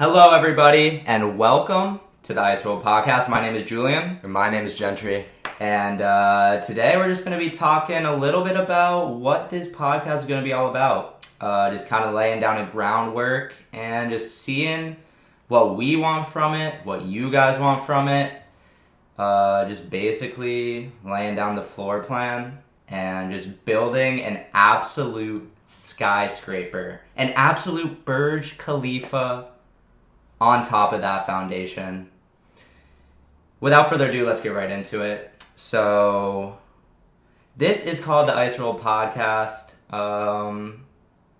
Hello, everybody, and welcome to the Iceworld podcast. My name is Julian. And my name is Gentry. And today we're just going to be talking a little bit about what this podcast is going to be all about. Just kind of laying down a groundwork and just seeing what we want from it, what you guys want from it. Just basically laying down the floor plan and just building an absolute skyscraper, an absolute Burj Khalifa on top of that foundation. Without further ado, let's get right into it. So, this is called the Iceworld podcast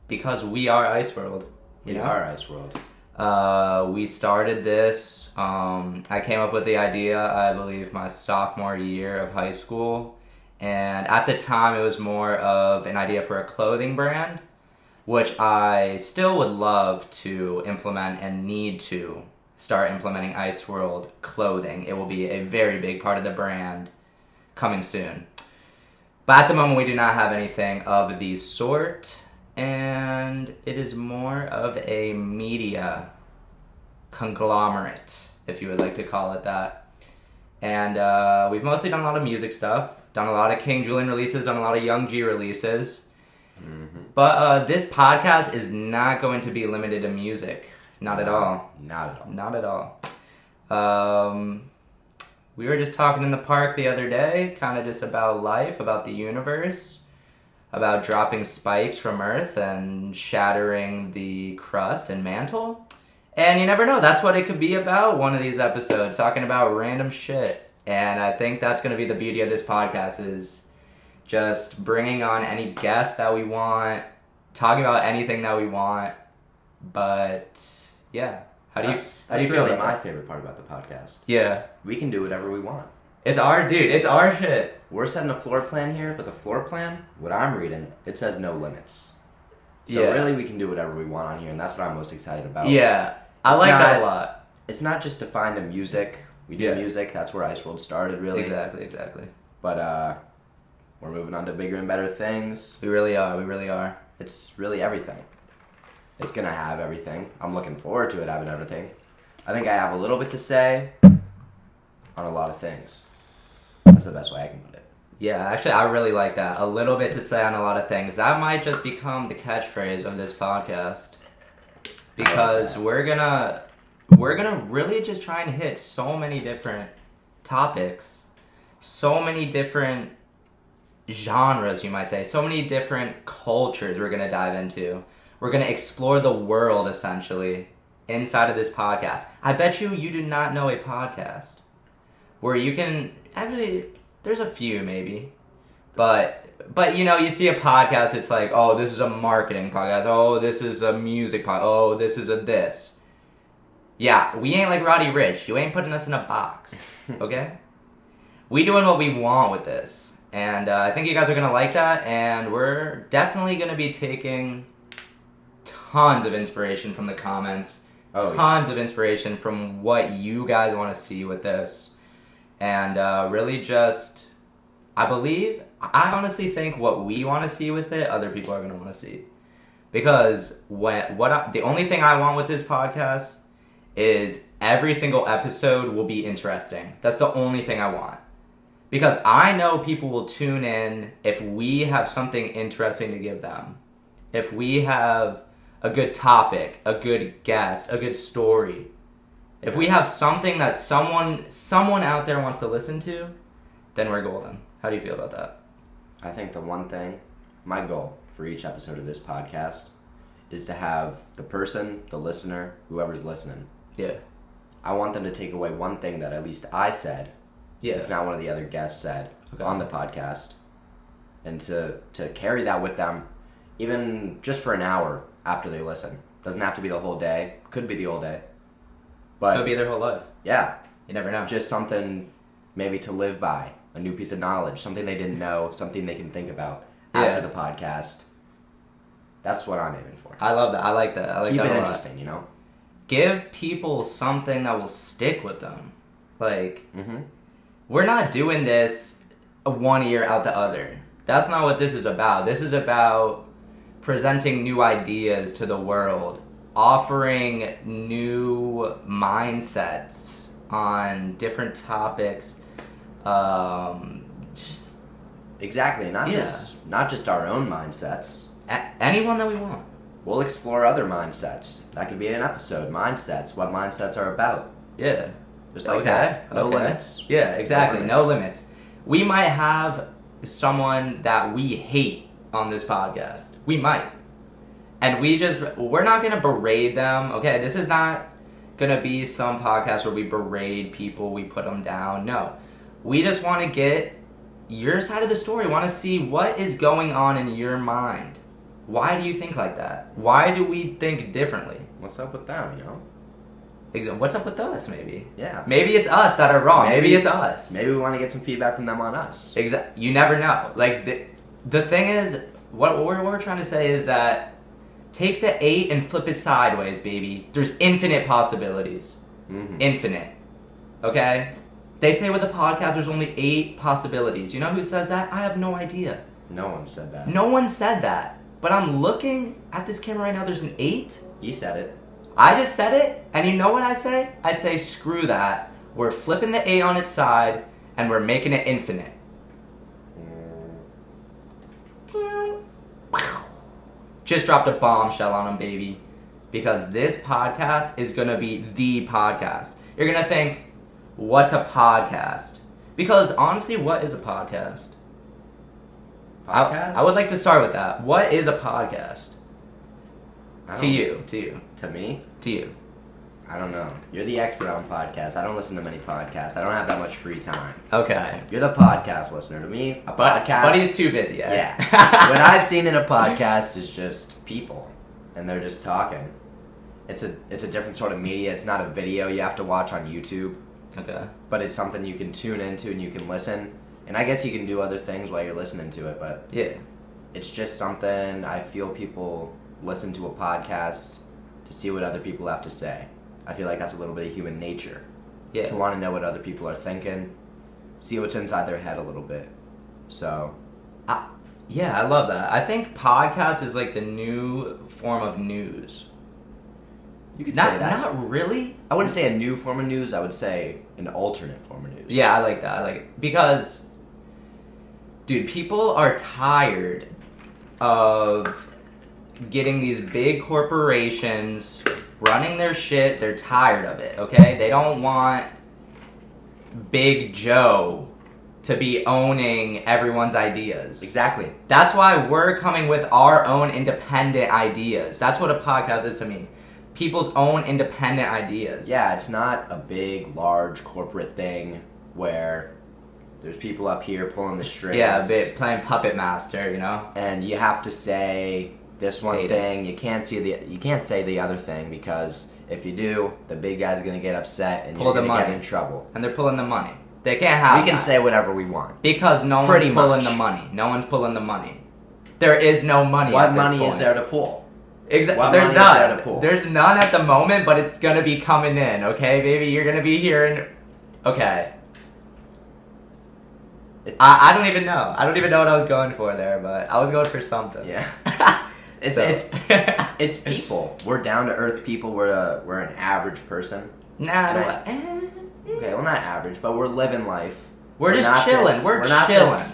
because we are Iceworld. We are Iceworld. We started this. I came up with the idea, I believe, my sophomore year of high school. And at the time, it was more of an idea for a clothing brand, which I still would love to implement and need to start implementing Iceworld clothing. It will be a very big part of the brand coming soon. But at the moment, we do not have anything of the sort, and it is more of a media conglomerate, if you would like to call it that. And we've mostly done a lot of music stuff, done a lot of King Julian releases, done a lot of Young G releases. Mm-hmm. But this podcast is not going to be limited to music. Not at all. Not at all. We were just talking in the park the other day, kind of just about life, about the universe, about dropping spikes from Earth and shattering the crust and mantle. And you never know, that's what it could be about, one of these episodes, talking about random shit. And I think that's going to be the beauty of this podcast, is just bringing on any guests that we want, talking about anything that we want. But yeah, how do you feel really about my that? favorite part about the podcast. Yeah, We can do whatever we want. it's our shit. We're setting a floor plan here, but the floor plan, what I'm reading, it says no limits. So Yeah. really we can do whatever we want on here, and that's what I'm most excited about. Yeah, I It's like that not- a lot. It's not just to find a music. We do Yeah. music, that's where Iceworld started, really. Exactly. But we're moving on to bigger and better things. We really are. It's really everything. It's gonna have everything. I'm looking forward to it having everything. I think I have a little bit to say on a lot of things. That's the best way I can put it. Yeah, actually, I really like that. A little bit to say on a lot of things. That might just become the catchphrase of this podcast. Because we're gonna really just try and hit so many different topics, so many different genres, you might say, so many different cultures we're gonna dive into. We're gonna explore the world, essentially, inside of this podcast. I bet you do not know a podcast where you can, actually, there's a few maybe, but you know, you see a podcast, it's like, oh, this is a marketing podcast, oh, this is a music podcast, oh, this is a this. Yeah, we ain't like Roddy Ricch. You ain't putting us in a box, okay? We doing what we want with this, and I think you guys are gonna like that, and we're definitely gonna be taking tons of inspiration from the comments, tons of inspiration from what you guys want to see with this, and really just, I honestly think what we want to see with it, other people are gonna want to see, because the only thing I want with this podcast is every single episode will be interesting. That's the only thing I want. Because I know people will tune in if we have something interesting to give them. If we have a good topic, a good guest, a good story. If we have something that someone out there wants to listen to, then we're golden. How do you feel about that? I think the one thing, my goal for each episode of this podcast is to have the person, the listener, whoever's listening. Yeah. I want them to take away one thing that at least I said, if not one of the other guests said, on the podcast, and to carry that with them, even just for an hour after they listen. Doesn't have to be the whole day. Could be the whole day. But could be their whole life. Yeah. You never know. Just something maybe to live by. A new piece of knowledge. Something they didn't know. Something they can think about after the podcast. That's what I'm aiming for. I love that. I like that. I like Keep that it a lot. interesting, you know? Give people something that will stick with them. Like, Mm-hmm. we're not doing this one ear out the other. That's not what this is about. This is about presenting new ideas to the world offering new mindsets on different topics. Just exactly, not just our own mindsets. Anyone that we want. We'll explore other mindsets. That could be an episode. Mindsets. What mindsets are about. Yeah. Just like that. No limits. Yeah, exactly. No limits. We might have someone that we hate on this podcast. We might. And we're not going to berate them. Okay, this is not going to be some podcast where we berate people, we put them down. No. We just want to get your side of the story. We want to see what is going on in your mind. Why do you think like that? Why do we think differently? What's up with them, you know? What's up with us, maybe? Yeah. Maybe it's us that are wrong. Maybe it's us. Maybe we want to get some feedback from them on us. You never know. Like, the thing is, what we're trying to say is that take the 8 and flip it sideways, baby. There's infinite possibilities. Mm-hmm. Infinite. Okay? They say with a podcast there's only 8 possibilities. You know who says that? I have no idea. No one said that. No one said that. But I'm looking at this camera right now. There's an 8. You said it. I just said it. And you know what I say? I say, screw that. We're flipping the 8 on its side, and we're making it infinite. Just dropped a bombshell on them, baby. Because this podcast is going to be the podcast. You're going to think, what's a podcast? Because honestly, what is a podcast? Podcast? I would like to start with that. What is a podcast? To you. To me? To you. I don't know. You're the expert on podcasts. I don't listen to many podcasts. I don't have that much free time. Okay. You're the podcast listener. To me, a podcast... But he's too busy, Yeah. What I've seen in a podcast is just people. And they're just talking. It's a different sort of media. It's not a video you have to watch on YouTube. Okay. But it's something you can tune into and you can listen. And I guess you can do other things while you're listening to it, but... Yeah. It's just something I feel people listen to a podcast to see what other people have to say. I feel like that's a little bit of human nature. Yeah. To want to know what other people are thinking, see what's inside their head a little bit. So... yeah, I love that. I think podcast is like the new form of news. You could say that. Not really. I wouldn't say a new form of news. I would say an alternate form of news. Yeah, I like that. I like it. Because, dude, people are tired of getting these big corporations running their shit. They're tired of it, okay? They don't want Big Joe to be owning everyone's ideas. Exactly. That's why we're coming with our own independent ideas. That's what a podcast is to me. People's own independent ideas. Yeah, it's not a big, large corporate thing where there's people up here pulling the strings. Yeah, playing Puppet Master, you know? And you have to say this one thing. You can't say the other thing because if you do, the big guy's gonna get upset and you're gonna get in trouble. And they're pulling the money. They can't have We can say whatever we want. Because no one's pulling the money. No one's pulling the money. There is no money. What money is there to pull? Exactly. There's none. There's none at the moment, but it's gonna be coming in, okay, baby? You're gonna be hearing. Okay. I don't even know. I don't even know what I was going for there, but I was going for something. Yeah. It's people. We're down to earth people. We're an average person. Okay, well, not average, but we're living life. We're just chilling. We're chilling.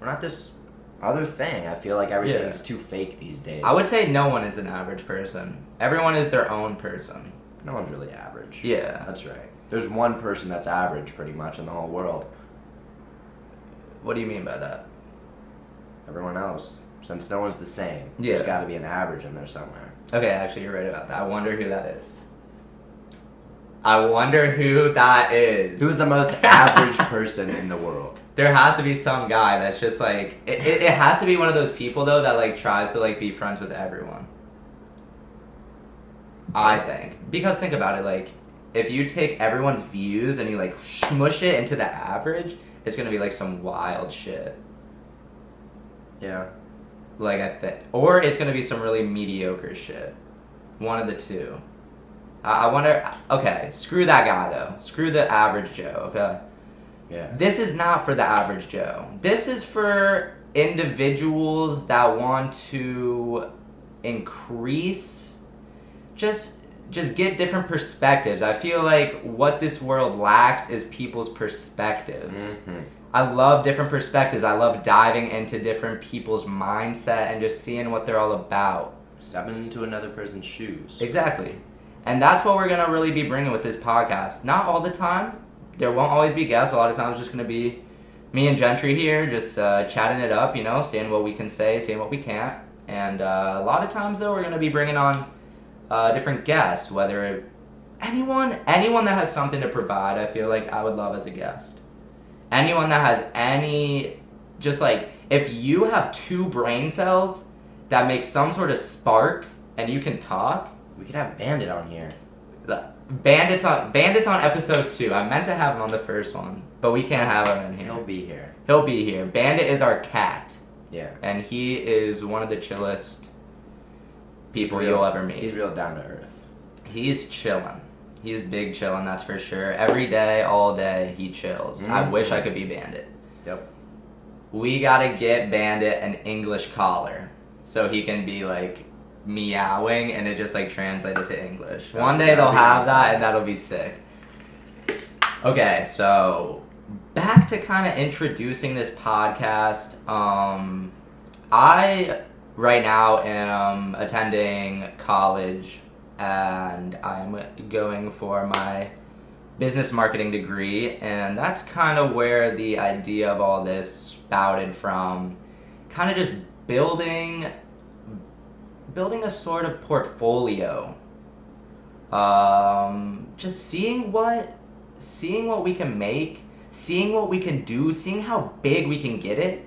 We're not this other thing. I feel like everything's too fake these days. I would say no one is an average person. Everyone is their own person. No one's really average. Yeah. That's right. There's one person that's average pretty much in the whole world. What do you mean by that? Everyone else. Since no one's the same, yeah. There's got to be an average in there somewhere. Okay, actually, you're right about that. I wonder who that is. I wonder who that is. Who's the most average person in the world? There has to be some guy that's just like... It has to be one of those people, though, that like tries to like be friends with everyone. I think. Because think about it, like, if you take everyone's views and you like smush it into the average, it's gonna be like some wild shit. Yeah. Like, I think. Or it's gonna be some really mediocre shit. One of the two. I wonder... Okay, screw that guy, though. Screw the average Joe, okay? Yeah. This is not for the average Joe. This is for individuals that want to increase just get different perspectives. I feel like what this world lacks is people's perspectives. Mm-hmm. I love different perspectives. I love diving into different people's mindset and just seeing what they're all about. Stepping into another person's shoes. Exactly. And that's what we're going to really be bringing with this podcast. Not all the time. There won't always be guests. A lot of times it's just going to be me and Gentry here, just chatting it up, seeing what we can say, seeing what we can't. And a lot of times, though, we're going to be bringing on different guests, whether anyone that has something to provide, I feel like I would love as a guest. Anyone that has if you have 2 brain cells that make some sort of spark and you can talk. We could have Bandit on here. Bandit's on episode 2. I meant to have him on the first one, but we can't have him in here. He'll be here. Bandit is our cat. Yeah. And he is one of the chillest people you'll ever meet. He's real down to earth. He's chillin'. He's big chillin', that's for sure. Every day, all day, he chills. Mm-hmm. I wish I could be Bandit. Yep. We gotta get Bandit an English collar so he can be like meowing and it just like translated to English. One day they'll have that and that'll be sick. Okay, so back to kind of introducing this podcast. I right now am attending college and I'm going for my business marketing degree, and that's kind of where the idea of all this spouted from. Kind of just building a sort of portfolio. Just seeing what we can make, seeing what we can do, seeing how big we can get it,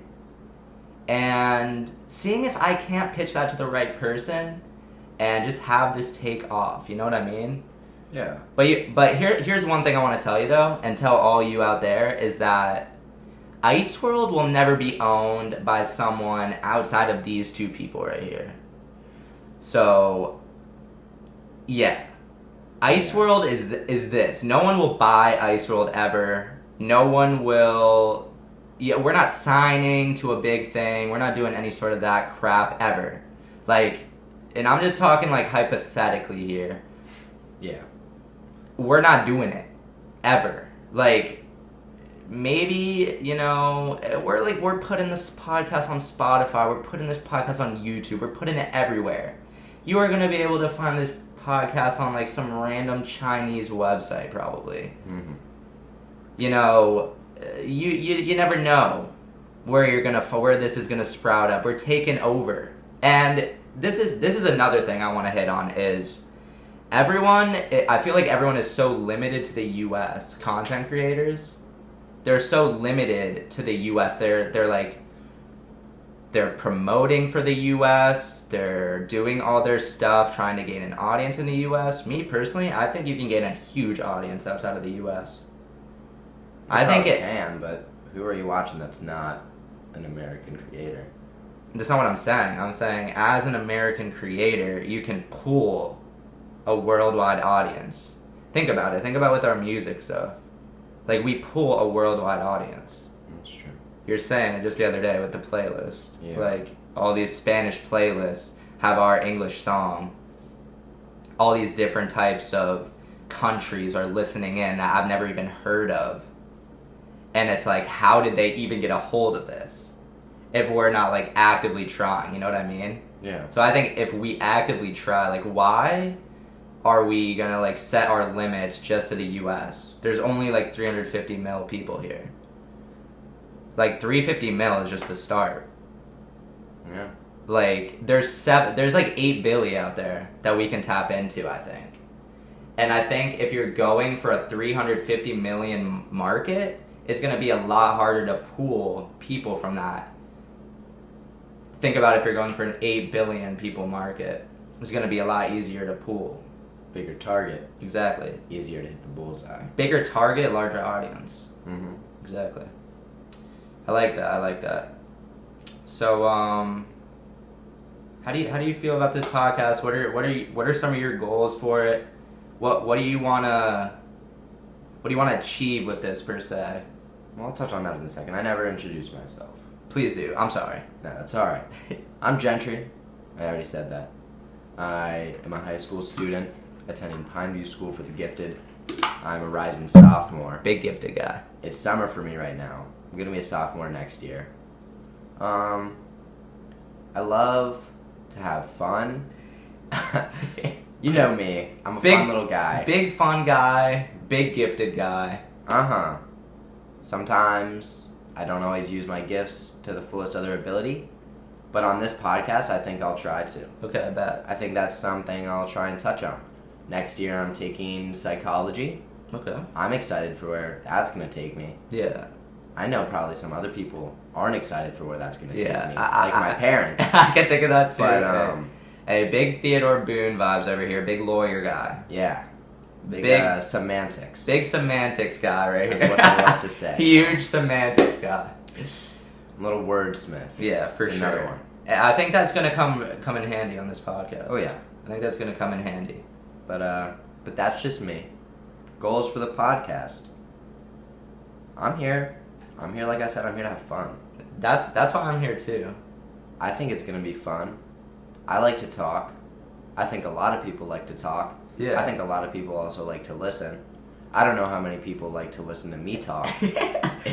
and seeing if I can't pitch that to the right person and just have this take off. You know what I mean? Yeah. But here's one thing I want to tell you, though, and tell all you out there, is that Iceworld will never be owned by someone outside of these 2 people right here. So, yeah. Iceworld is this. No one will buy Iceworld ever. No one will... Yeah, we're not signing to a big thing. We're not doing any sort of that crap ever. Like, and I'm just talking like hypothetically here. Yeah. We're not doing it ever. Like, maybe, we're putting this podcast on Spotify. We're putting this podcast on YouTube. We're putting it everywhere. You are going to be able to find this podcast on like some random Chinese website probably. Mm-hmm. You never know where this is gonna sprout up. We're taking over, and this is another thing I want to hit on is I feel like everyone is so limited to the U.S. content creators. They're so limited to the U.S. They're promoting for the U.S. They're doing all their stuff, trying to gain an audience in the U.S. Me personally, I think you can gain a huge audience outside of the U.S. I think it can, but who are you watching that's not an American creator? That's not what I'm saying. I'm saying as an American creator, you can pull a worldwide audience. Think about it. Think about with our music stuff. Like, we pull a worldwide audience. That's true. You're saying it just the other day with the playlist. Yeah. Like, all these Spanish playlists have our English song. All these different types of countries are listening in that I've never even heard of. And it's like, how did they even get a hold of this if we're not, like, actively trying? You know what I mean? Yeah. So I think if we actively try, like, why are we going to, like, set our limits just to the U.S.? There's only, like, 350 mil people here. Like, 350 mil is just the start. Yeah. Like, there's like 8 billion out there that we can tap into, I think. And I think if you're going for a 350 million market, it's going to be a lot harder to pull people from that. Think about if you're going for an 8 billion people market. It's going to be a lot easier to pull. Bigger target. Exactly. Easier to hit the bullseye. Bigger target, larger audience. Mm-hmm. Exactly. I like that. So, how do you feel about this podcast? What are some of your goals for it? What do you wanna achieve with this per se? Well, I'll touch on that in a second. I never introduced myself. Please do. I'm sorry. No, that's all right. I'm Gentry. I already said that. I am a high school student attending Pineview School for the Gifted. I'm a rising sophomore. Big gifted guy. It's summer for me right now. I'm gonna be a sophomore next year. I love to have fun. You know me. I'm a fun little guy. Big fun guy. Big gifted guy. Uh-huh. Sometimes I don't always use my gifts to the fullest of their ability. But on this podcast, I think I'll try to. Okay, I bet. I think that's something I'll try and touch on. Next year, I'm taking psychology. Okay. I'm excited for where that's going to take me. Yeah. I know probably some other people aren't excited for where that's going to take me. Like my parents. I can think of that too. But, hey, big Theodore Boone vibes over here. Big lawyer guy. Yeah. Big semantics. Big semantics guy right here. That's what they love to say. Huge semantics guy. Little wordsmith. Yeah, for That's sure. Another one. I think that's gonna come in handy on this podcast. Oh yeah. I think that's gonna come in handy. But that's just me. Goals for the podcast. I'm here. Like I said, I'm here to have fun. That's why I'm here too. I think it's gonna be fun. I like to talk. I think a lot of people like to talk. Yeah. I think a lot of people also like to listen. I don't know how many people like to listen to me talk.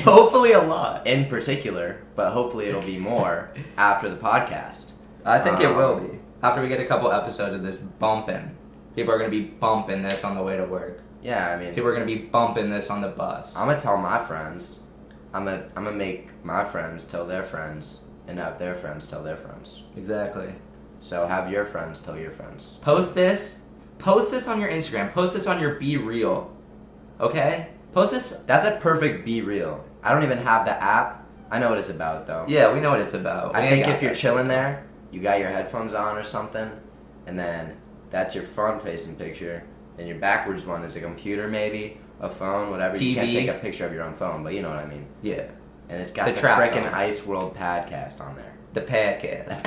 Hopefully a lot. In particular, but hopefully it'll be more after the podcast. I think it will be. After we get a couple episodes of this bumping. People are going to be bumping this on the way to work. Yeah, I mean... People are going to be bumping this on the bus. I'm going to tell my friends. I'm gonna make my friends tell their friends, and have their friends tell their friends. Exactly. So have your friends tell your friends. Post this on your Instagram. Post this on your Be Real. Okay? Post this. That's a perfect Be Real. I don't even have the app. I know what it's about, though. Yeah, we know what it's about. I think if you're chilling there, you got your headphones on or something, and then that's your front-facing picture, and your backwards one is a computer, maybe, a phone, whatever. TV. You can't take a picture of your own phone, but you know what I mean. Yeah. And it's got the frickin' iceworld podcast on there. The podcast.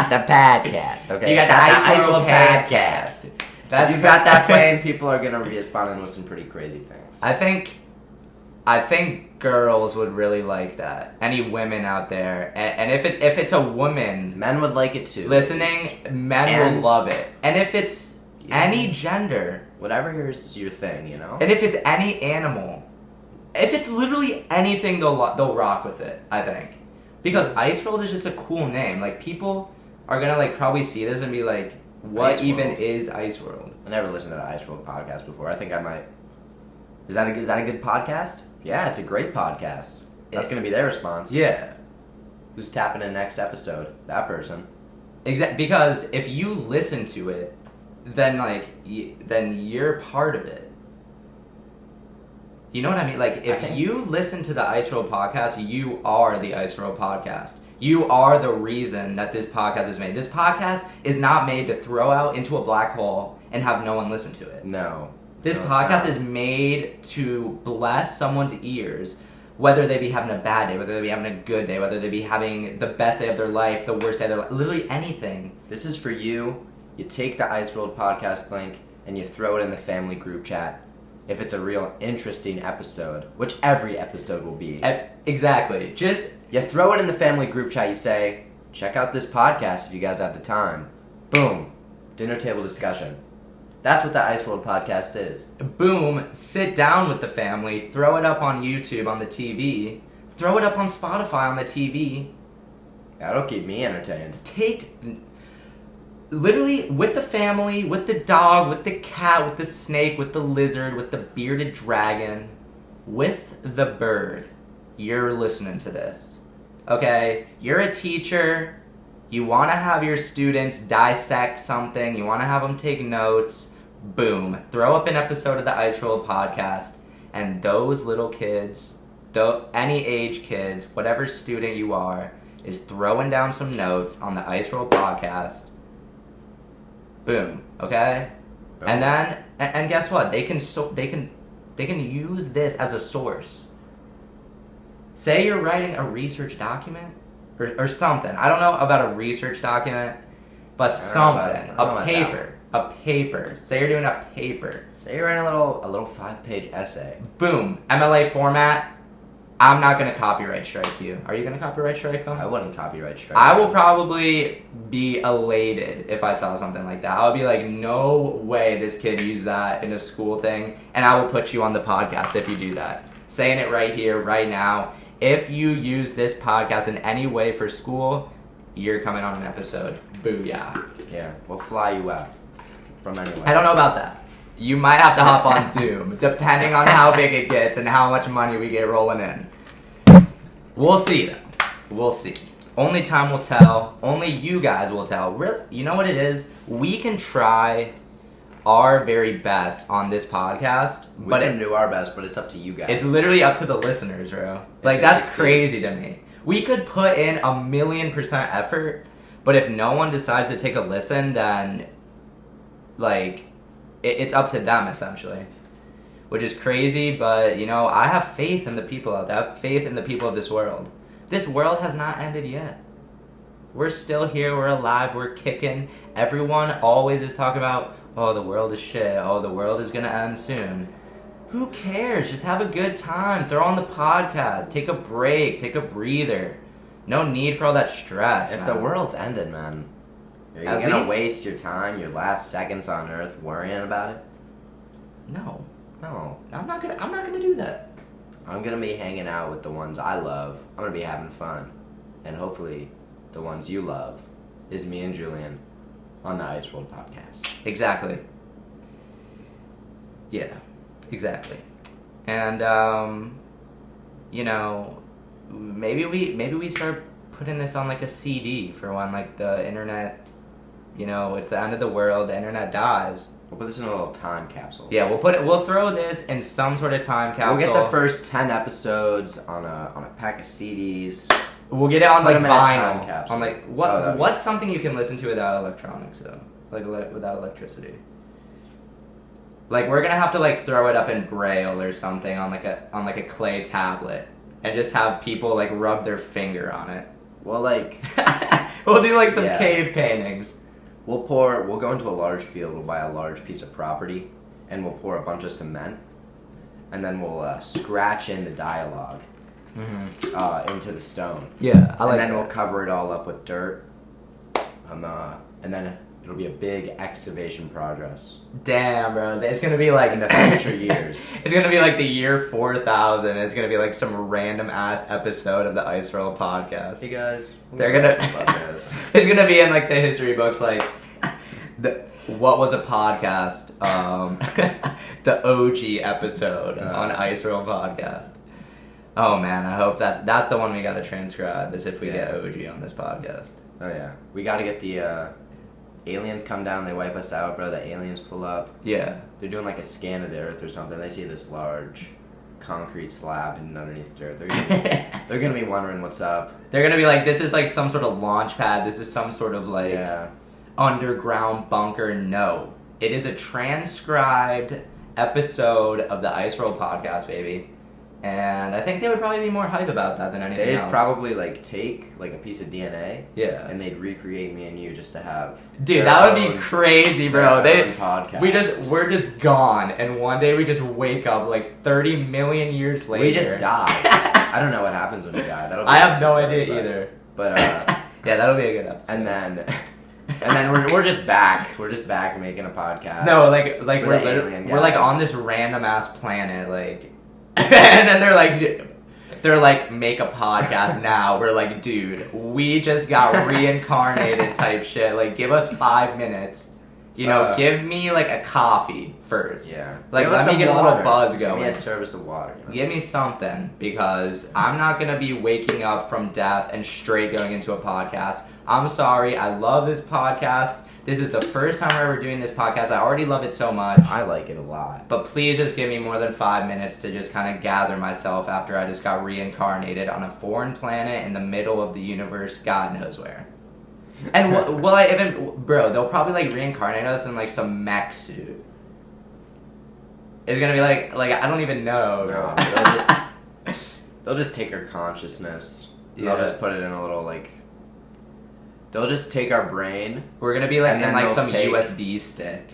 The podcast, okay? You got the iceworld podcast. If you've got that playing, people are gonna respond with some pretty crazy things. I think girls would really like that. Any women out there, and if it's a woman, men would like it too. Listening, men will love it. And if it's any gender, whatever is your thing, you know. And if it's any animal, if it's literally anything, they'll rock with it. I think because iceworld is just a cool name. Like people are gonna like probably see this and be like, what even is iceworld? I never listened to the iceworld podcast before. I think I might. Is that a good podcast? Yeah, it's a great podcast. That's going to be their response. Yeah. Who's tapping in next episode? That person. Exactly. Because if you listen to it, then then you're part of it. You know what I mean? Like if you listen to the iceworld podcast, you are the iceworld podcast. You are the reason that this podcast is made. This podcast is not made to throw out into a black hole and have no one listen to it. No. This podcast is made to bless someone's ears, whether they be having a bad day, whether they be having a good day, whether they be having the best day of their life, the worst day of their life, literally anything. This is for you. You take the Iceworld podcast link and you throw it in the family group chat. If it's a real interesting episode, which every episode will be. Exactly. Just... You throw it in the family group chat, you say, check out this podcast if you guys have the time. Boom. Dinner table discussion. That's what the Iceworld podcast is. Boom. Sit down with the family, throw it up on YouTube on the TV, throw it up on Spotify on the TV. That'll keep me entertained. Literally, with the family, with the dog, with the cat, with the snake, with the lizard, with the bearded dragon, with the bird, you're listening to this. Okay, you're a teacher, you want to have your students dissect something, you want to have them take notes, boom, throw up an episode of the Iceworld podcast, and those little kids, any age kids, whatever student you are, is throwing down some notes on the Iceworld podcast. Boom, okay? Boom. And then, and guess what? They can use this as a source. Say you're writing a research document or something. I don't know about a research document, but something. A paper. Say you're doing a paper. Say you're writing a little 5-page essay. Boom. MLA format. I'm not gonna copyright strike you. Are you gonna copyright strike them? I wouldn't copyright strike. I will probably be elated if I saw something like that. I would be like, no way this kid used that in a school thing, and I will put you on the podcast if you do that. Saying it right here, right now. If you use this podcast in any way for school, you're coming on an episode. Booyah. Yeah, we'll fly you out from anywhere. I don't know about that. You might have to hop on Zoom, depending on how big it gets and how much money we get rolling in. We'll see, though. We'll see. Only time will tell. Only you guys will tell. Really, you know what it is? We can try our very best on this podcast. We can do our best, but it's up to you guys. It's literally up to the listeners, bro. Like, that's crazy to me. We could put in 1,000,000% effort, but if no one decides to take a listen, then, like... It's up to them, essentially. Which is crazy, but, you know, I have faith in the people out there. I have faith in the people of this world. This world has not ended yet. We're still here. We're alive. We're kicking. Everyone always is talking about, oh, the world is shit. Oh, the world is going to end soon. Who cares? Just have a good time. Throw on the podcast. Take a break. Take a breather. No need for all that stress, If the world's ended, man... Are you going to waste your time, your last seconds on Earth, worrying about it? No. No. I'm not gonna do that. I'm going to be hanging out with the ones I love. I'm going to be having fun. And hopefully, the ones you love is me and Julian on the Iceworld podcast. Exactly. Yeah. Exactly. And, you know, maybe we start putting this on, like, a CD for when, like, the internet... You know, it's the end of the world. The internet dies. We'll put this in a little time capsule. Yeah, we'll throw this in some sort of time capsule. We'll get the first 10 episodes on a pack of CDs. We'll get it on like vinyl. Time capsule. On like what's something you can listen to without electronics though? Like without electricity. Like we're gonna have to like throw it up in Braille or something on like a clay tablet and just have people like rub their finger on it. Well, like we'll do like some cave paintings. We'll go into a large field, we'll buy a large piece of property, and we'll pour a bunch of cement, and then we'll scratch in the dialogue into the stone. Yeah, I like that. And then we'll cover it all up with dirt, and then it'll be a big excavation progress. Damn, bro. It's going to be like... In the future years. It's going to be like the year 4000. It's going to be like some random-ass episode of the iceworld podcast. Hey, guys. They're going to... It's going to be in like the history books like... What was a podcast? The OG episode on iceworld podcast. Oh, man. I hope that's the one we got to transcribe is if we get OG on this podcast. Oh, yeah. We got to get the... aliens come down, they wipe us out, bro. The aliens pull up. Yeah. They're doing like a scan of the Earth or something. They see this large concrete slab hidden underneath dirt. They're gonna be wondering what's up. They're gonna be like, this is like some sort of launch pad. This is some sort of like underground bunker. No. It is a transcribed episode of the Iceworld podcast, baby. And I think they would probably be more hype about that than anything else. They'd probably like take like a piece of DNA, yeah, and they'd recreate me and you just to have. Dude, that would be crazy, bro. Podcast. We're just gone, and one day we just wake up like 30 million years later. We just die. I don't know what happens when we die. I have no idea either. But yeah, that'll be a good episode. And then we're just back. We're just back making a podcast. No, like we're like on this random ass planet, like. And then they're like, make a podcast now. We're like, dude, we just got reincarnated type shit. Like, give us 5 minutes. You know, give me like a coffee first. Yeah. Like, let me get a little buzz going. Give me a service of water. You know? Give me something, because I'm not gonna be waking up from death and straight going into a podcast. I'm sorry. I love this podcast. This is the first time we're ever doing this podcast. I already love it so much. I like it a lot. But please just give me more than 5 minutes to just kind of gather myself after I just got reincarnated on a foreign planet in the middle of the universe, God knows where. And will I even... Bro, they'll probably, like, reincarnate us in, like, some mech suit. It's gonna be like I don't even know. No, they'll just take our consciousness. Yeah. They'll just put it in a little, like... They'll just take our brain. We're gonna be like in like some USB stick.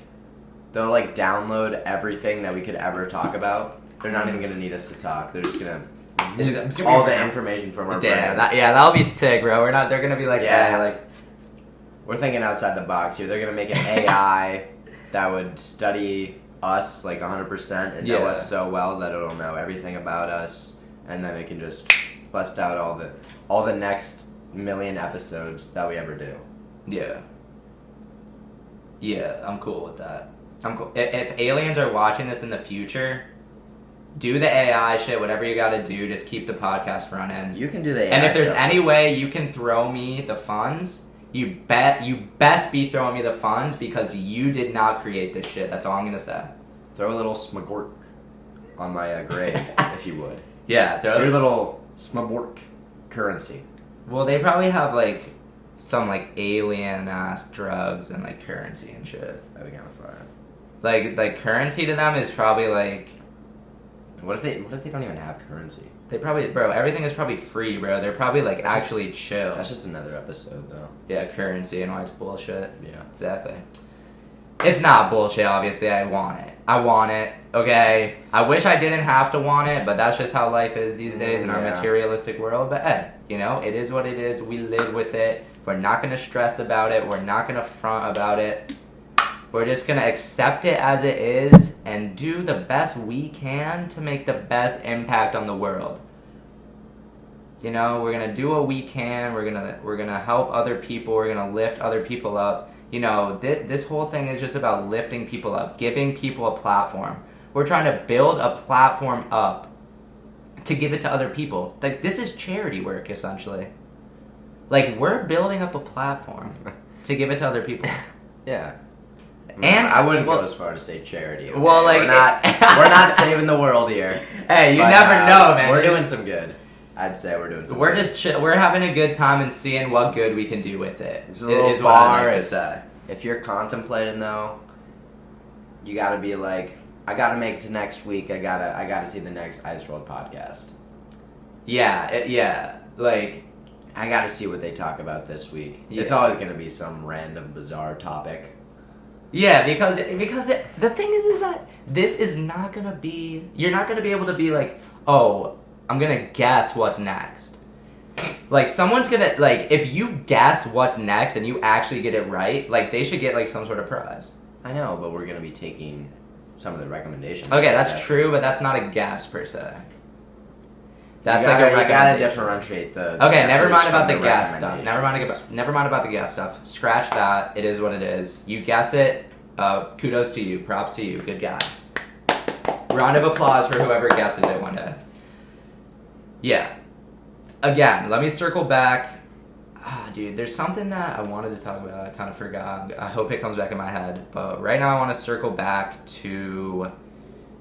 They'll like download everything that we could ever talk about. They're not even gonna need us to talk. They're just gonna all the information from our brain. That'll be sick, bro. They're gonna be like, we're thinking outside the box here. They're gonna make an AI that would study us like 100% and know us so well that it'll know everything about us, and then it can just bust out all the next million episodes that we ever do. Yeah, I'm cool with that. I'm cool. If aliens are watching this in the future, do the AI shit, whatever you gotta do, just keep the podcast running. You can do the AI And if there's stuff. any way you can throw me the funds, you best be throwing me the funds because you did not create this shit. That's all I'm gonna say. Throw a little smagork on my grave, if you would. Yeah, throw your little smagork currency. Well, they probably have like some like alien ass drugs and like currency and shit. That'd be kind of fire. Like currency to them is probably like. What if they don't even have currency? They probably, bro, everything is probably free, bro. They're probably like actually chill. That's just another episode, though. Yeah, currency and why it's bullshit. Yeah, exactly. It's not bullshit. Obviously, I want it. Okay. I wish I didn't have to want it, but that's just how life is these days in our materialistic world. But hey, it is what it is. We live with it. We're not gonna stress about it. We're not gonna front about it. We're just going to accept it as it is and do the best we can to make the best impact on the world. We're going to do what we can. We're going to help other people. We're going to lift other people up. This whole thing is just about lifting people up, giving people a platform. We're trying to build a platform up to give it to other people. Like, this is charity work, essentially. Like, we're building up a platform to give it to other people. Yeah. And I wouldn't go as far to say charity. Okay? Well, like we're not saving the world here. Hey, you never know, man. We're doing some good. I'd say we're doing some. We're good. We're having a good time and seeing what good we can do with it. It's a little far to say. If you're contemplating though, you got to be like, I got to make it to next week. I gotta see the next iceworld podcast. Yeah. Like, I got to see what they talk about this week. Yeah. It's always gonna be some random bizarre topic. Yeah, because the thing is that this is not gonna be. You're not gonna be able to be like, oh, I'm gonna guess what's next. Like, someone's gonna, like, if you guess what's next and you actually get it right, like, they should get like some sort of prize. I know, but we're gonna be taking some of the recommendations. Okay, that's true, but that's not a guess per se. That's you gotta differentiate the. Okay, never mind about the guess stuff. Never mind about the guess stuff. Scratch that. It is what it is. You guess it. Kudos to you. Props to you. Good guy. Round of applause for whoever guesses it one day. Yeah. Again, let me circle back. Dude, there's something that I wanted to talk about. I kind of forgot. I hope it comes back in my head. But right now I want to circle back to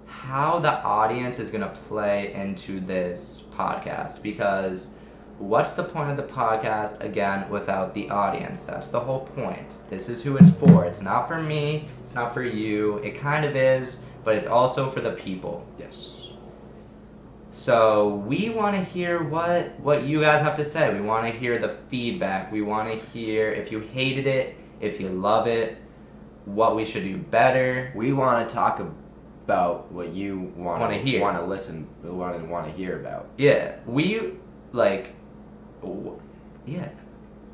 how the audience is going to play into this podcast, because what's the point of the podcast again without the audience? That's the whole point. This is who it's for. It's not for me, it's not for you. It kind of is, but it's also for the people. Yes. So we want to hear what you guys have to say. We want to hear the feedback. We want to hear if you hated it, if you love it, what we should do better. We want to talk about what you want to hear, want to listen, want to hear about. Yeah,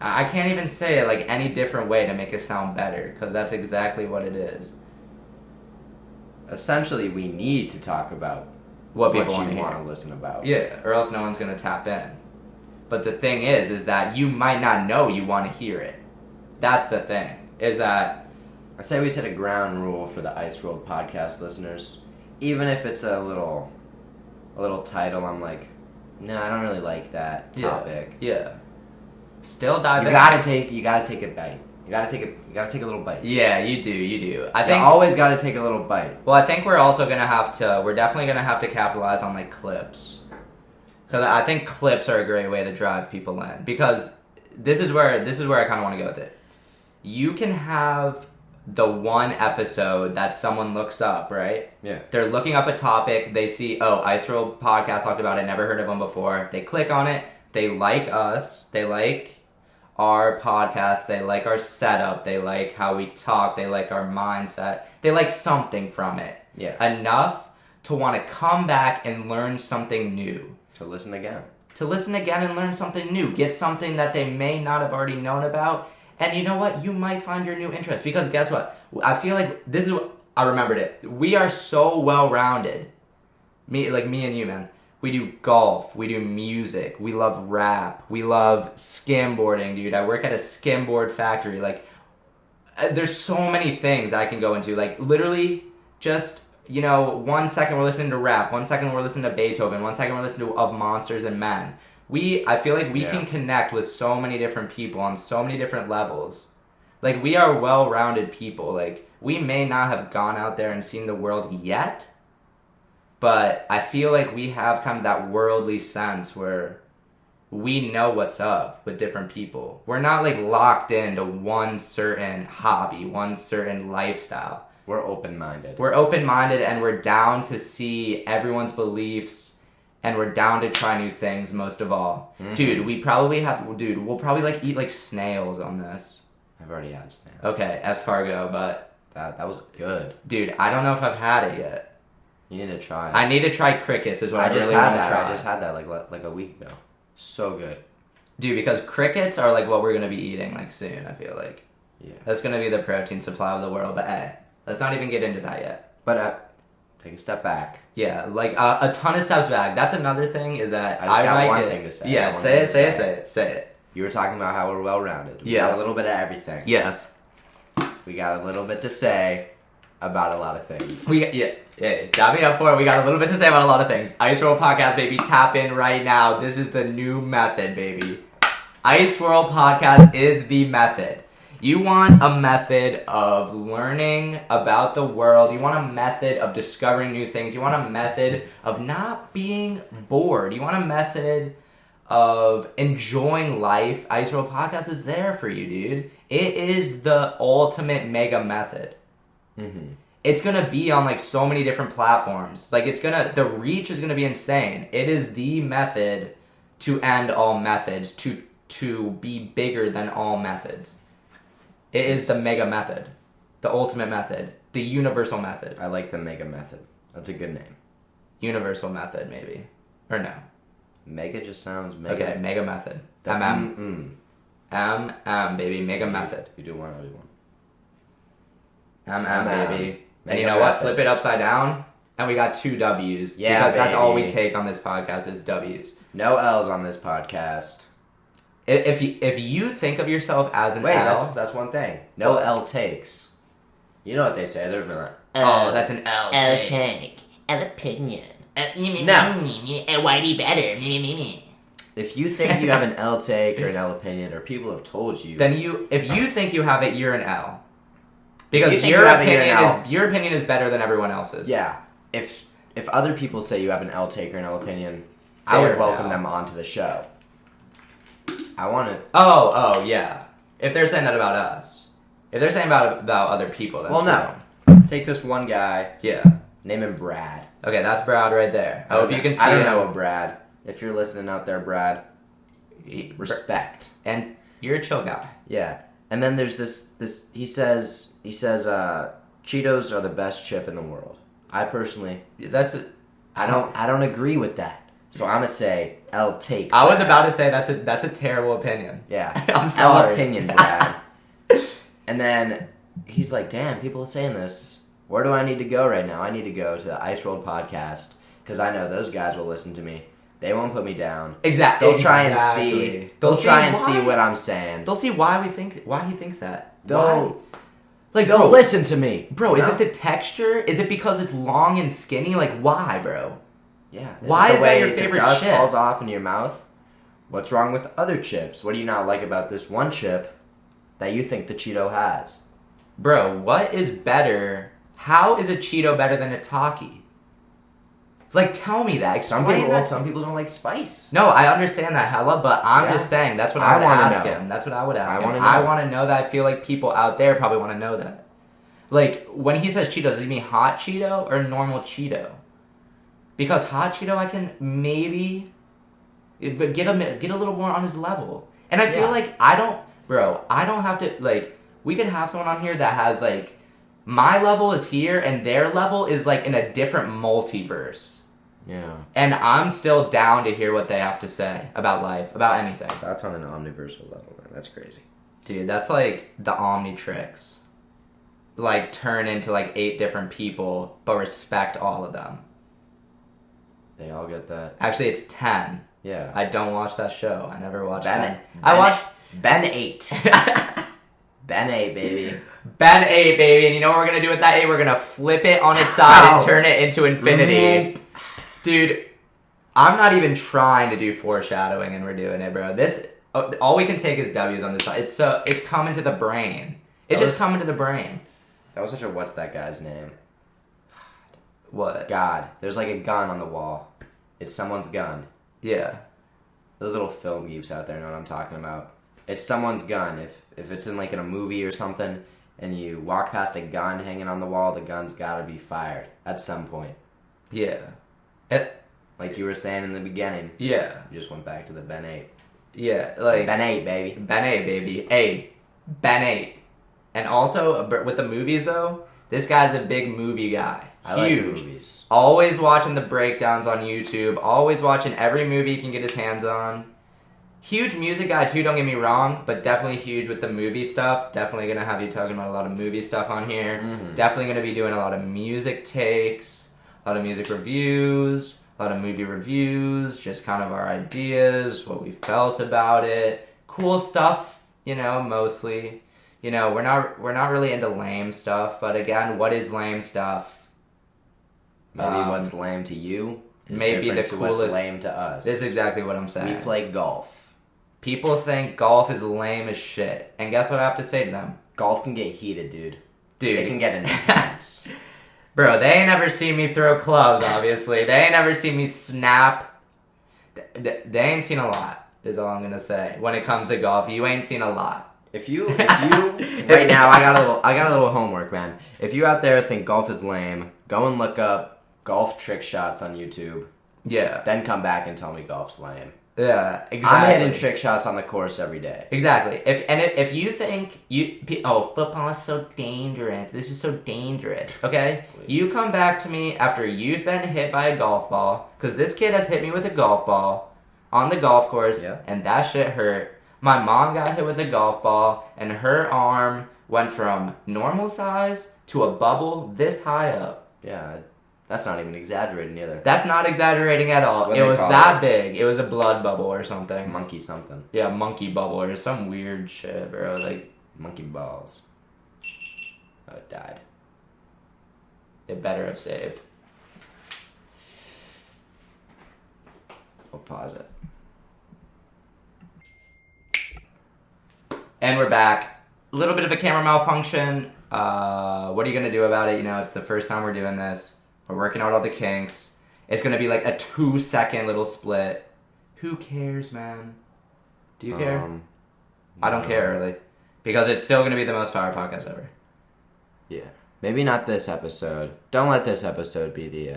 I can't even say it like any different way to make it sound better, because that's exactly what it is. Essentially, we need to talk about what people want to listen about. Yeah, or else no one's going to tap in. But the thing is that you might not know you want to hear it. That's the thing. Is that I say we set a ground rule for the iceworld podcast listeners. Even if it's a little title, I'm like, no, I don't really like that topic. Yeah. Still dive in. You gotta take a bite. You gotta take a little bite. Yeah, you do. I think you always gotta take a little bite. Well, I think we're definitely gonna have to capitalize on like clips. Because I think clips are a great way to drive people in. Because this is where I kind of want to go with it. You can have the one episode that someone looks up, right? Yeah. They're looking up a topic. They see, iceworld podcast talked about it. Never heard of them before. They click on it. They like us. They like our podcast. They like our setup. They like how we talk. They like our mindset. They like something from it. Yeah. Enough to want to come back and learn something new. To listen again. To listen again and learn something new. Get something that they may not have already known about. And you know what? You might find your new interest. Because guess what? I feel like this is what I remembered it. We are so well-rounded. Me and you, man. We do golf. We do music. We love rap. We love skimboarding, dude. I work at a skimboard factory. Like, there's so many things I can go into. Like, literally, just, 1 second we're listening to rap. 1 second we're listening to Beethoven. 1 second we're listening to Of Monsters and Men. I feel like we can connect with so many different people on so many different levels. Like, we are well-rounded people. Like, we may not have gone out there and seen the world yet, but I feel like we have kind of that worldly sense where we know what's up with different people. We're not, like, locked into one certain hobby, one certain lifestyle. We're open-minded. We're open-minded, and we're down to see everyone's beliefs, and we're down to try new things most of all. Mm-hmm. Dude, we'll probably, like, eat, like, snails on this. I've already had snails. Okay, escargot, but... That was good. Dude, I don't know if I've had it yet. You need to try it. I need to try crickets is what I just really had want to that. try. I just had that like a week ago. So good. Dude, because crickets are like what we're going to be eating like soon, I feel like. Yeah. That's going to be the protein supply of the world, but hey, let's not even get into that yet. But take a step back. Yeah, like a ton of steps back. That's another thing is that I just got one thing to say. Yeah, say it. You were talking about how we're well-rounded. We yes. got a little bit of everything. Yes. We got a little bit to say about a lot of things. Yeah, got me up for it. We got a little bit to say about a lot of things. iceworld Podcast, baby. Tap in right now. This is the new method, baby. iceworld Podcast is the method. You want a method of learning about the world. You want a method of discovering new things. You want a method of not being bored. You want a method of enjoying life. iceworld Podcast is there for you, dude. It is the ultimate mega method. Mm-hmm. It's gonna be on like so many different platforms. Like the reach is gonna be insane. It is the method to end all methods, to be bigger than all methods. It is the mega method, the ultimate method, the universal method. I like the mega method. That's a good name. Universal method, maybe, or no? Mega just sounds mega. Okay, mega method. Baby, mega method. You do one or do one. Baby. And Mega you know what? method. Flip it upside down, and we got 2 W's. Yeah, because that's all we baby. take on this podcast is W's. No L's on this podcast. If you think of yourself as an L, that's one thing. No L takes. You know what they say? There's no. That's an L take. take. An opinion. No. Why be better? If you think you have an L take or an L opinion, or people have told you, Then if you think you have it, you're an L. Because If you think your you have it, you're an L. your opinion is better than everyone else's. yeah. If other people say you have an L take or an L opinion, I They're would an welcome L. them onto the show. I want to. Oh, yeah. If they're saying that about us. If they're saying about other people, that's Well, true. no. Take this one guy. Yeah. Name him Brad. Okay, that's Brad right there. I hope you can see I don't him. know a Brad. If you're listening out there, Brad, respect. And you're a chill guy. Yeah. And then there's this. He says. Cheetos are the best chip in the world. I personally, I don't agree with that. So I'm gonna say L take. I was Brad. about to say that's a terrible opinion. Yeah. I'm sorry. L opinion, Brad. And then he's like, "Damn, people are saying this. Where do I need to go right now? I need to go to the iceworld Podcast because I know those guys will listen to me. They won't put me down. Exactly. They'll try and see. They'll try and see what I'm saying. They'll see why he thinks that. They'll bro, listen to me, bro. Is it the texture? Is it because it's long and skinny? Like why, bro? Yeah. Why is that your the favorite dust chip? falls off in your mouth? What's wrong with other chips? What do you not like about this one chip that you think the Cheeto has? Bro, what is better? How is a Cheeto better than a Taki? Like, tell me that. Some people don't like spice. No, I understand that, hella, but I'm just saying that's what I would ask him. That's what I would ask him. I want to know that. I feel like people out there probably want to know that. Like, when he says Cheeto, does he mean hot Cheeto or normal Cheeto? Because hot Cheeto, I can maybe get a little more on his level. And I feel like I don't have to, like, we could have someone on here that has, like, my level is here and their level is, like, in a different multiverse. Yeah. And I'm still down to hear what they have to say about life, about anything. That's on an omniversal level, man. That's crazy. Dude, that's like the Omnitrix. Like, turn into like 8 different people, but respect all of them. They all get that. Actually, it's 10. Yeah. I don't watch that show. I never watched Ben, I watched Ben 8. Ben 8, baby. Ben 8, baby. And you know what we're going to do with that 8? We're going to flip it on its side and turn it into infinity. Dude, I'm not even trying to do foreshadowing and we're doing it, bro. This, all we can take is W's on this side. It's coming to the brain. It's just coming to the brain. That was such a what's that guy's name? What? God. There's like a gun on the wall. It's someone's gun. Yeah. Those little film geeks out there know what I'm talking about. It's someone's gun. If it's in like in a movie or something, and you walk past a gun hanging on the wall, the gun's gotta be fired at some point. Yeah. Like you were saying in the beginning. Yeah. You just went back to the Ben 8. Yeah, like... Ben 8, baby. Ben 8, baby. Hey, Ben 8. And also, with the movies, though, this guy's a big movie guy. I Huge. like movies. Always watching the breakdowns on YouTube. Always watching every movie he can get his hands on. Huge music guy, too, don't get me wrong, but definitely huge with the movie stuff. Definitely going to have you talking about a lot of movie stuff on here. Mm-hmm. Definitely going to be doing a lot of music takes, a lot of music reviews, a lot of movie reviews, just kind of our ideas, what we felt about it. Cool stuff, you know, mostly. You know, we're not really into lame stuff, but again, what is lame stuff? Maybe what's lame to you is maybe different the to coolest. what's lame to us. This is exactly what I'm saying. We play golf. People think golf is lame as shit, and guess what I have to say to them? Golf can get heated, dude. Dude, It can get intense. Bro, they ain't never seen me throw clubs, obviously. They ain't never seen me snap. They ain't seen a lot, is all I'm gonna say. When it comes to golf, you ain't seen a lot. If you right now, I got a little homework, man. If you out there think golf is lame, go and look up golf trick shots on YouTube. Yeah. Then come back and tell me golf's lame. Yeah, exactly. I'm hitting trick shots on the course every day. Exactly. If you think football is so dangerous, this is so dangerous. Okay, Please. You come back to me after you've been hit by a golf ball, because this kid has hit me with a golf ball on the golf course, Yeah. and that shit hurt. My mom got hit with a golf ball, and her arm went from normal size to a bubble this high up. Yeah, that's not even exaggerating either. That's not exaggerating at all. What It they was call that it? big. It was a blood bubble or something. Monkey something. Yeah, monkey bubble or some weird shit, bro. Like, Monkey balls. Oh, it died. it better have saved. We'll pause it. And we're back. A little bit of a camera malfunction. What are you gonna do about it? You know, it's the first time we're doing this. We're working out all the kinks. It's gonna be like a 2-second little split. Who cares, man? Do you care? I don't care, really. Because it's still gonna be the most fire podcast ever. Yeah. Maybe not this episode. Don't let this episode be the...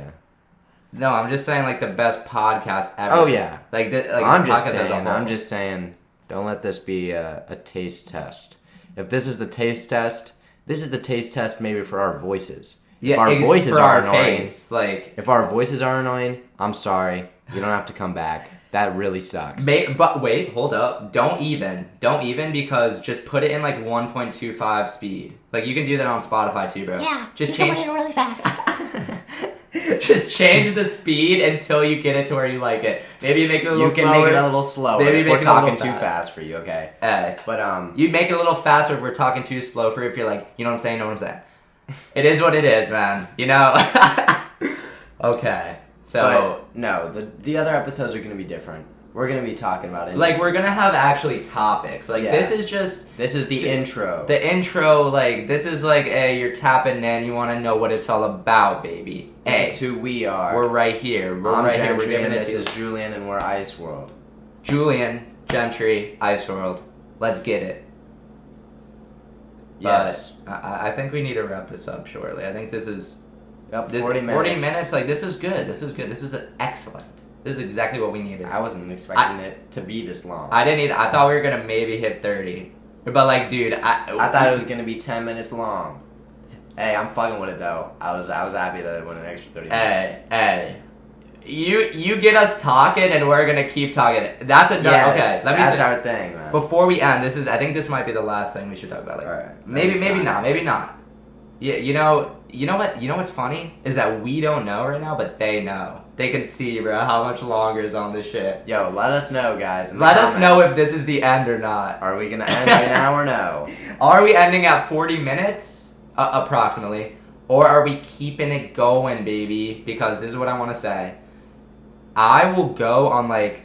No, I'm just saying, like, the best podcast ever. Oh, yeah. Like I'm the just podcast as a saying, whole. don't let this be a taste test. If this is the taste test, this is the taste test maybe for our voices. Yeah, if our voices for are our annoying, face, like... if our voices are annoying, I'm sorry. You don't have to come back. That really sucks. But wait, hold up. Don't even, because just put it in like 1.25 speed. Like you can do that on Spotify too, bro. Yeah, Just you change. can really fast. Just change the speed until you get it to where you like it. Maybe make it a little You can slower. make it a little slower. Maybe if make we're it a little talking too fast. fast for you, okay? Hey, But you make it a little faster if we're talking too slow for you. If you're like, you know what I'm saying, know what I'm saying. It is what it is, man. You know. Okay, so but, no, the other episodes are going to be different. We're going to be talking about it. like we're gonna have actually topics. Like Yeah. this is just. This is the intro. The intro, like, this is like, hey, you're tapping in, you want to know what it's all about, baby. This is Hey, who we are. we're right here. We're I'm right here. Gentry, We're giving and it this to is Julian, and we're iceworld. Julian, Gentry, Iceworld. Let's get it. Yes. But I think we need to wrap this up shortly. I think this is... Yep, this, 40 minutes. 40 minutes, like, this is good. This is good. This is excellent. This is exactly what we needed. I wasn't expecting it to be this long. I didn't either. I thought we were going to maybe hit 30. But, like, dude, I thought it was going to be 10 minutes long. Hey, I'm fucking with it, though. I was happy that it went an extra 30 minutes. Hey, You get us talking, and we're gonna keep talking. That's a Yes, okay. Let me that's say, our thing, man. before we end. I think this might be the last thing we should talk about. Like, All right. maybe not. Yeah, you know what's funny is that we don't know right now, but they know. They can see, bro, how much longer is on this shit. Yo, let us know, guys. Let us know if this is the end or not. Are we gonna end right now or no? Are we ending at 40 minutes, approximately, or are we keeping it going, baby? Because this is what I want to say. I will go on, like,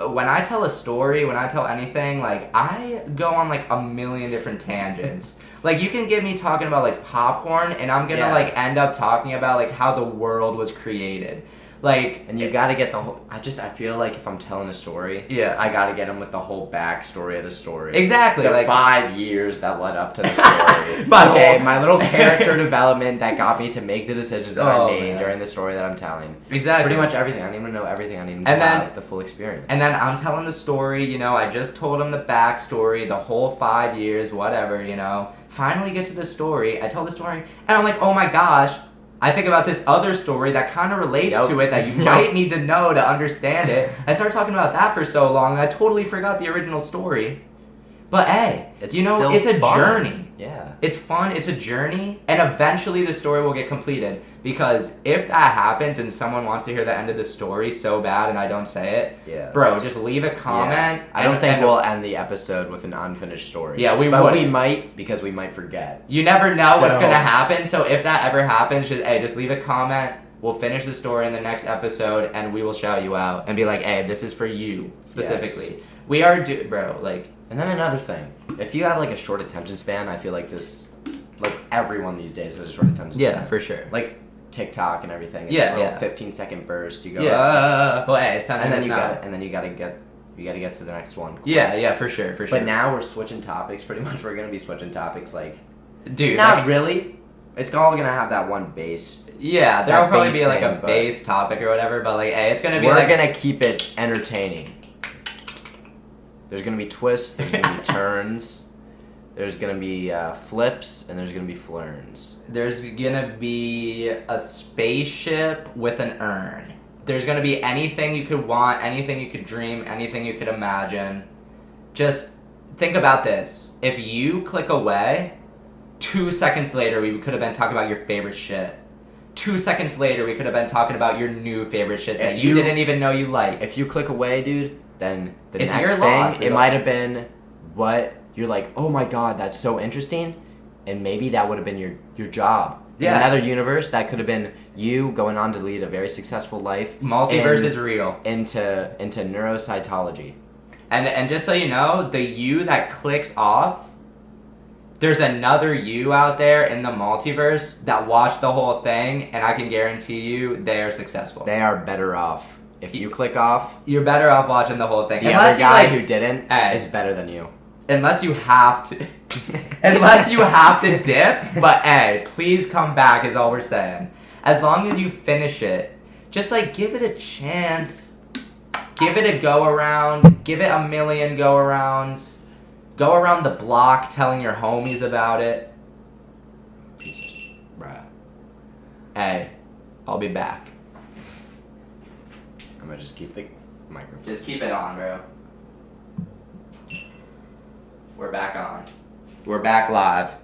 when I tell a story, when I tell anything, like, I go on, like, a million different tangents. Like, you can get me talking about, like, popcorn, and I'm gonna, like, end up talking about, like, how the world was created. Like, and you gotta get the whole. I feel like if I'm telling a story, I gotta get them with the whole backstory of the story. Exactly, the like 5 years that led up to the story. My little character development that got me to make the decisions that I made during the story that I'm telling. Exactly, pretty much everything. I don't even know everything. I need to have the full experience. And then I'm telling the story. You know, I just told him the backstory, the whole 5 years, whatever. You know, finally get to the story. I tell the story, and I'm like, oh my gosh. I think about this other story that kind of relates to it that you might need to know to understand it. I started talking about that for so long that I totally forgot the original story. But hey, it's a journey. Yeah. It's fun, it's a journey, and eventually the story will get completed. Because if that happens and someone wants to hear the end of the story so bad and I don't say it, bro, just leave a comment. I don't think we'll end the episode with an unfinished story. Yeah, we might, because we might forget. You never know what's going to happen, so if that ever happens, just leave a comment. We'll finish the story in the next episode, and we will shout you out and be like, hey, this is for you, specifically. Yes. We are, bro, like... And then another thing, if you have, like, a short attention span, I feel like this... Like, everyone these days has a short attention span. Yeah, for sure. Like... TikTok and everything. It's a little 15-second burst. You go. Well, hey, it's and then you gotta get to the next one. Yeah, for sure. But now we're switching topics. Pretty much, we're gonna be switching topics. Like, dude, not really. It's all gonna have that one base. Yeah, there'll probably be like a base topic or whatever. But like, hey, it's gonna be. We're gonna keep it entertaining. There's gonna be twists. There's gonna be turns. There's gonna be flips, and there's gonna be flurns. There's gonna be a spaceship with an urn. There's gonna be anything you could want, anything you could dream, anything you could imagine. Just think about this. If you click away, 2 seconds later we could have been talking about your favorite shit. 2 seconds later we could have been talking about your new favorite shit that you didn't even know you liked. If you click away, dude, then the it's next thing, it might have been what... You're like, oh my god, that's so interesting, and maybe that would have been your job. Yeah. In another universe, that could have been you going on to lead a very successful life. Multiverse is real. Into neurocytology. And just so you know, the you that clicks off, there's another you out there in the multiverse that watched the whole thing, and I can guarantee you they are successful. They are better off. If you click off, you're better off watching the whole thing. The other guy who didn't is better than you. Unless you have to dip, but hey, please come back is all we're saying. As long as you finish it, just like give it a chance. Give it a go around. Give it a million go arounds. Go around the block telling your homies about it. Bruh. Hey, I'll be back. I'm gonna just keep the microphone. Just keep it on, bro. We're back on. We're back live.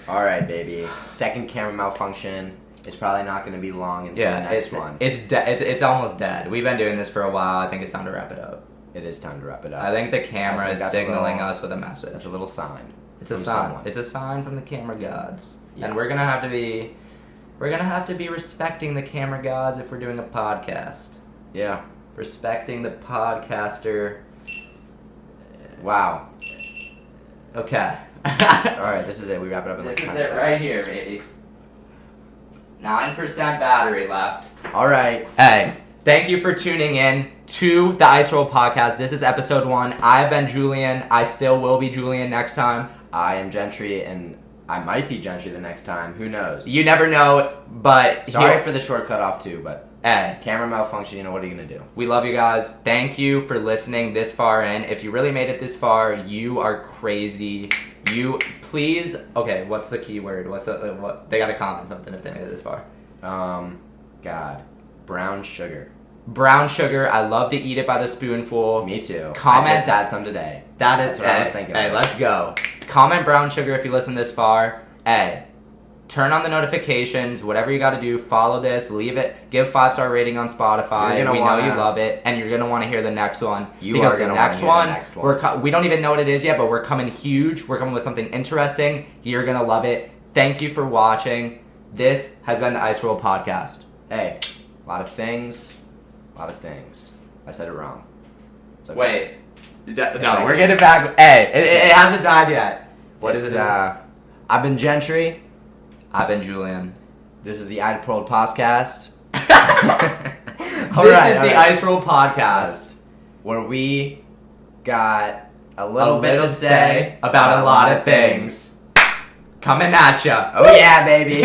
Alright, baby. Second camera malfunction. It's probably not going to be long until the next one. It's almost dead. We've been doing this for a while. I think it's time to wrap it up. It is time to wrap it up. I think the camera is signaling us with a message. That's a little sign. It's a sign. Someone. It's a sign from the camera gods. Yeah. And we're gonna have to be respecting the camera gods if we're doing a podcast. Yeah. Respecting the podcaster. Wow. Okay. Alright, this is it. We wrap it up in like 10 seconds. This is it right here, baby. 9% battery left. Alright. Hey, thank you for tuning in to the iceworld podcast. This is episode 1. I have been Julian. I still will be Julian next time. I am Gentry, and I might be Gentry the next time. Who knows? You never know, but... Sorry for the short cutoff, too, but... Hey. Camera malfunction, what are you going to do? We love you guys. Thank you for listening this far in. If you really made it this far, you are crazy. You, please... Okay, what's the keyword? What? They got to comment something if they made it this far. God. Brown sugar. Brown sugar, I love to eat it by the spoonful. Me too. Comment. I just had some today. That's what I was thinking. Hey, let's go. Comment brown sugar if you listen this far. Hey, turn on the notifications. Whatever you got to do, follow this. Leave it. Give 5-star rating on Spotify. We know you love it, and you're gonna want to hear the next one. Because the next one, we don't even know what it is yet, but we're coming huge. We're coming with something interesting. You're gonna love it. Thank you for watching. This has been the Iceworld podcast. Hey, a lot of things. I said it wrong. It's okay. Wait. No, we're getting back. Hey, it hasn't died yet. What is it? I've been Gentry. I've been Julian. This is the iceworld podcast. This is the Iceworld podcast, where we got a little bit to say about a lot of things. Coming at ya. Oh yeah, baby.